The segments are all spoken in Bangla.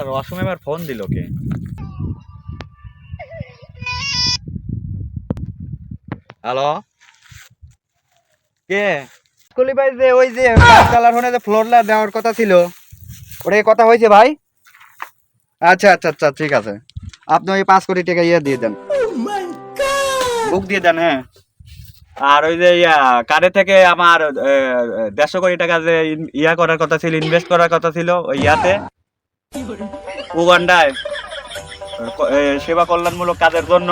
শালার অসময়ে আবার ফোন দিল কে? হ্যালো, কে? কলি ভাই, যে ওই যে চালার ফোনে যে ফ্লোরটা দেওয়ার কথা ছিল, ওটা কি কথা হয়েছে ভাই? আচ্ছা আচ্ছা আচ্ছা, ঠিক আছে। আপনি ওই 5 কোটি টাকা দিয়ে দেন, বুক দিয়ে দেন। হ্যাঁ, আর ওই যে কারে থেকে আমার 150 কোটি টাকা যে করার কথা ছিল, ইনভেস্ট করার কথা ছিল ওই উগান্ডায় সেবা কল্যাণমূলক কাজের জন্য,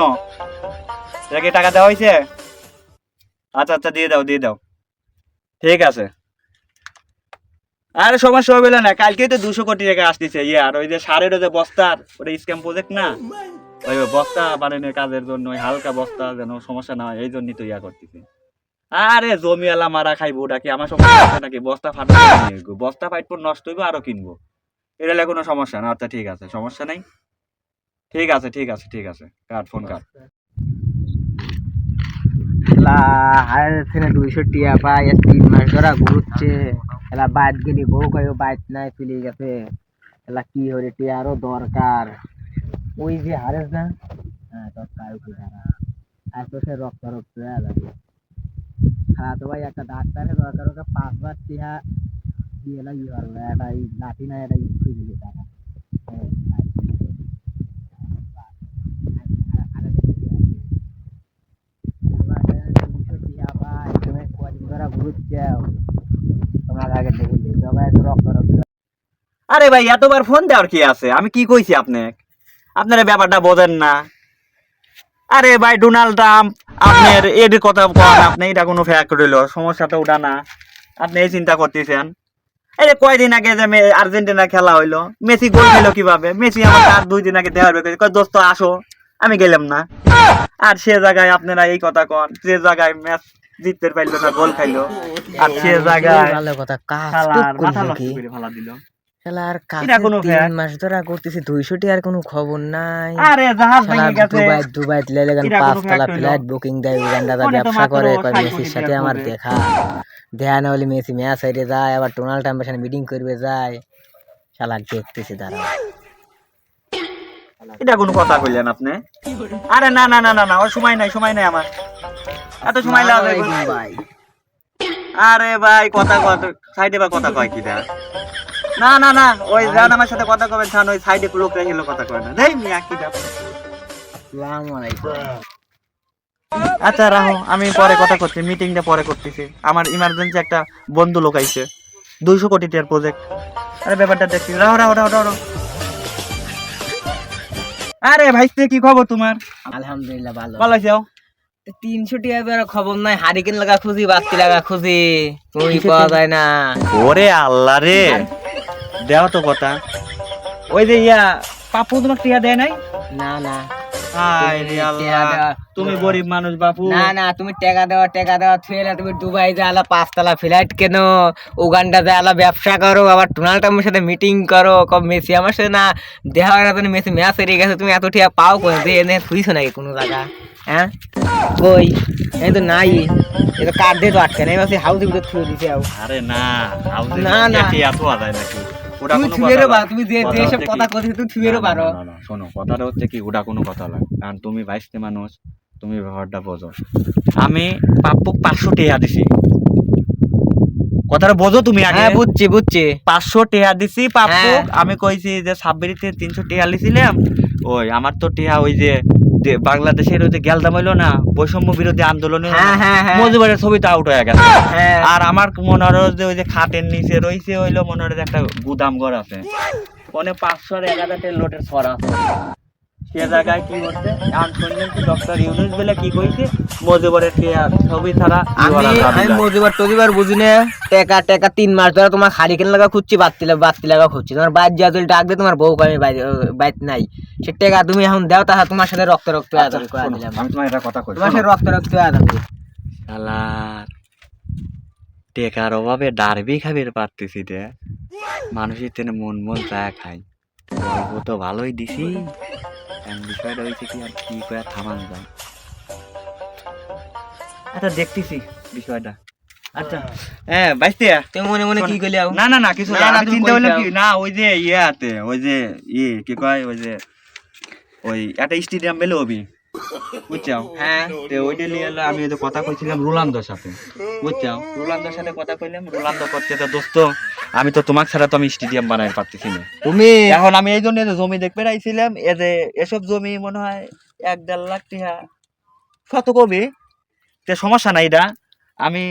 এটা কি টাকা দেওয়া হয়েছে? আচ্ছা আচ্ছা, দিয়ে দাও দিয়ে দাও, ঠিক আছে। আরে সমস্যা হবে না, কালকেই তো 200 কোটি টাকা আসতেছে। আর ওই যে সারের যে বস্তার, ওটা স্ক্যাম প্রজেক্ট না, ওই বস্তা বানানোর কাজের জন্য, ওই হালকা বস্তা যেন সমস্যা না হয়, এই জন্যই তো করতেছে। আরে জমিওয়ালা মারা খাইবো, ওটা কি আমার সমস্যা আছে নাকি? বস্তা ফাটবো, বস্তা ফাইটবো, নষ্ট হইবো, আরো কিনবো, এটা কোনো সমস্যা না। আচ্ছা ঠিক আছে, সমস্যা নাই, ঠিক আছে ঠিক আছে ঠিক আছে, কাট ফোন কাট। হারের ছেলে 200 টিয়া পাই, 3 মাস ধরা ঘুরছে। এলা বাইত গেলি বউ কয় বাইত নাই, চলে গেছে। এলা কি হরে টিয়া আরো দরকার। ওই যে হারেস না, হ্যাঁ তোর কাউ কি ধারা আর তো সে রক্ত রক্ত হয়ে যাবে। হ্যাঁ তো ভাই, একটা ডাক্তারের দরকার, ওকে 5 বার টিয়া দিয়ে এলা ই পারবে, এটা লাঠি না, এটা ইস্কুল দিলে টাকা। আরে ভাই, এতবার ফোন দেওয়ার কি আছে? আমি কি কইছি আপনারা ব্যাপারটা বোঝেন না। আরে ভাই, ডোনাল্ড ট্রাম্প আপনার এর কথা কন, আপনি এটা কোনো ফ্যাক্ট রইল, সমস্যা তো ওটা না। আপনি এই চিন্তা করতেছেন। এই যে কয়দিন আগে যে আর্জেন্টিনা খেলা হইলো, মেসি গোল খেলো কিভাবে? মেসি আমার আর 2 দিন আগে দেওয়ার কয় দোস্ত আসো, আমি গেলাম না। আর সে জায়গায় আপনারা এই কথা কন, যে জায়গায় ম্যাচ জিততে পারলো না, গোল খাইলো, আর সে জায়গায় ভালো কথা, কাজ শালার মাথা করবে নষ্ট কি? করে ফেলা দিল। শালার এটা কাছে কোনো 3 মাস ধরে করতেছি, 200 টিয়ার কোনো খবর নাই। আরে জাহাজ ভেঙে গেছে, দুবাই লেলেগান এটা কোনো 5 তলা fact হইলো? ফ্ল্যাট বুকিং দেয়, উগান্ডাতে ফোনে তো ব্যবসা মাত্র করে, কয় 60 মেসির কোটি সাথে টাকা আমার project। দেখা না হলে মেসি ম্যাচ হাইরে যায়, আবার ডোনাল্ড ট্রাম্পের সাথে মিটিং করবে যায়। শালার দেখতেছি দাঁড়া। এটা কোনো কথা কইলেন আপনি? আরে না না না না না, ওর সময় নাই, সময় নাই আমার, এত সময় লাগবে? ভাই আরে ভাই, কথা কথা সাইডে বা কথা কয় কি দা? না না না, ওই যান আমার সাথে কথা কবেন, ছান ওই সাইডে লোক রেখে কথা কয় না, দেই মিয়া কি দা। আসসালামু আলাইকুম। আচ্ছা রাহো, আমি পরে কথা করছি, মিটিংটা পরে করতেছি। আমার ইমার্জেন্সি একটা বন্ধু লোক আইছে, 200 কোটি টাকার প্রজেক্ট। আরে ব্যাপারটা দেখছি, রাহো রাহো রাহো রাহো। আরে ভাই, কি খবর তোমার? আলহামদুলিল্লাহ ভালো। ভালো আছো? 300 টিয়া খবর নাই, হারিকেন লাগা খুঁজি, বাতি লাগা খুঁজি, তুমি পাওয়া যায় না। ওরে আল্লাহ রে, দেও তো কথা। ওই যে পাপু তোমাকে টিয়া দেয় নাই? না না, হায় রে আল্লাহ, তুমি গরিব মানুষ বাপু। না না, তুমি টাকা দেওয়া থুয়ে তুমি দুবাই যাওয়া 5 তলা ফ্ল্যাট কেন, উগান্ডা যাওয়া ব্যবসা করো, আবার ডোনাল্ড ট্রাম্পের সাথে মিটিং করো, মেসি আমার সাথে না দেখা হয় না, তুমি মেসি ম্যাচ হেরে গেছে, তুমি এত টিয়া পাও কই? যে এনে থুইছো নাকি কোনো জায়গা? হ্যাঁ কই? এই তো নাই, এই তো কার্ড দিয়ে তো আটকে নাই, মাসে হাউসের ভিতরে থুয়ে দিছে। আরে না, না না, টিয়া তো আদায় নাকি? ওটা তুমি কোনো থুয়েরও কথা পারো, না। তুমি যে কথা যেসব হচ্ছে কথা কি? কইছো তুমি থুয়েরও না, পারো। না, না, না, শোনো, কথাটা হচ্ছে কি, ওটা কোনো কথা না, কারণ তুমি বাইশতে মানুষ, তুমি ব্যাপারটা বোঝো। আমি পাপ্পু 500 টিয়া দিছি, কথাটা বোঝো তুমি আগে। হ্যাঁ বুঝছি বুঝছি। 500 টিয়া দিছি পাপ্পু। হ্যাঁ। আমি কইছি যে 26 300 টিয়া লিছিলাম। ওই আমার তো টিয়া ওই যে বাংলাদেশের ওই যে গ্যালদাম হইলো না, বৈষম্য বিরোধী আন্দোলনে হ্যাঁ হ্যাঁ হ্যাঁ মজিবরের ছবিটা আউট হয়ে গেছে। হ্যাঁ। আর আমার মনে হয় যে ওই যে খাটের নিচে রইছে হইলো মনে হয় যে একটা গুদাম ঘর আছে, মানে 500 আর 1000 লোটের ছড়া আছে। সে জায়গায় কি হচ্ছে, এখন শুনলেন কি ডক্টর ইউনূস বলে কি কইছে, মজিবরের ছবি ছাড়া আমি মজিবার টজিবার বুঝি না। টাকা 3 মাস ধরে তোমার হারিকেন লাগা খুঁজছি, বাতি লাগা খুঁজছি, তোমার বাইর যা যদি ডাক দে, তোমার বউ আমি বাইত নাই, সে টাকা তুমি এখন দাও, তাহলে তোমার সাথে রক্ত রক্ত আদর করে দিলাম। আমি তোমার এটা কথা কই, তোমার সাথে রক্ত রক্ত আদর। শালার টেকার অভাবে ডারবি খাবির পারতেছি রে, মানুষের তেনে মন মন চা খাই, গল্প তো ভালোই দিছি, বিষয়টা হয়েছে কি, আর কি করে থামান যায়। আচ্ছা দেখতেছি বিষয়টা। আচ্ছা হ্যাঁ বাইস্তে তুমি মনে মনে কি কইলি না না না কিছু না, না না, আমি তুমি চিন্তা কই হইলাম যাও। কি না ওই যে ইয়েতে ওই যে কি কয় ওই যে ওই একটা স্টেডিয়াম বেলে হবি বুঝছো হ্যাঁ তো ওইটা নিয়ে এলো, আমি ওই যে কথা কইছিলাম রোনালদোর সাথে বুঝছো রোনালদোর সাথে কথা কইলাম রোনালদো করতে তো দোস্ত আমি তো তোমাকে ছাড়া তো আমি স্টেডিয়াম বানাই পারতেছি না তুমি এখন আমি এই জন্য যে জমি দেখতে আইছিলাম এই যে এসব জমি মনে হয় 1-1.5 লাখ টাকা শত কবি তে সমস্যা নাই এটা আমি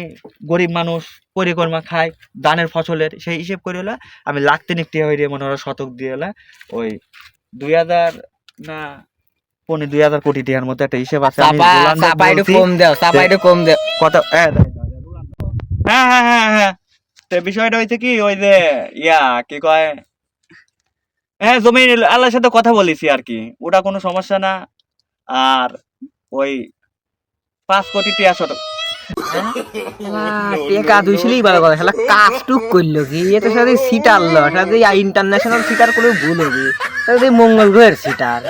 গরিব মানুষ পরিকর্মা খাই ধানের ফসলের সেই হিসেব করে হলে আমি লাখ তিনেক টাকা হইলে মনে হয় শতক দিয়ে হলে ওই 2000 না 2.5 কোটি টাকার মতো একটা হিসেব আছে আমি চাপা রোনালদোকে চাপা একটু বলছি, কম দাও চাপা যে- একটু কম দাও কত হ্যাঁ হ্যাঁ হ্যাঁ হ্যাঁ তো বিষয়টা হয়েছে কি ওই যে কি কয় হ্যাঁ জমি আল্লাহর সাথে কথা বলেছি আর কি ওটা কোনো সমস্যা না আর ওই 5 কোটি টাকা শতক টেকা দুইছিলেই ভালো কথা শালা কাজটুক করলো কি এত সাথে সিটারলো সাথে ইন্টারন্যাশনাল সিটার করে ভুল হবে মঙ্গল গ্রহের সিটার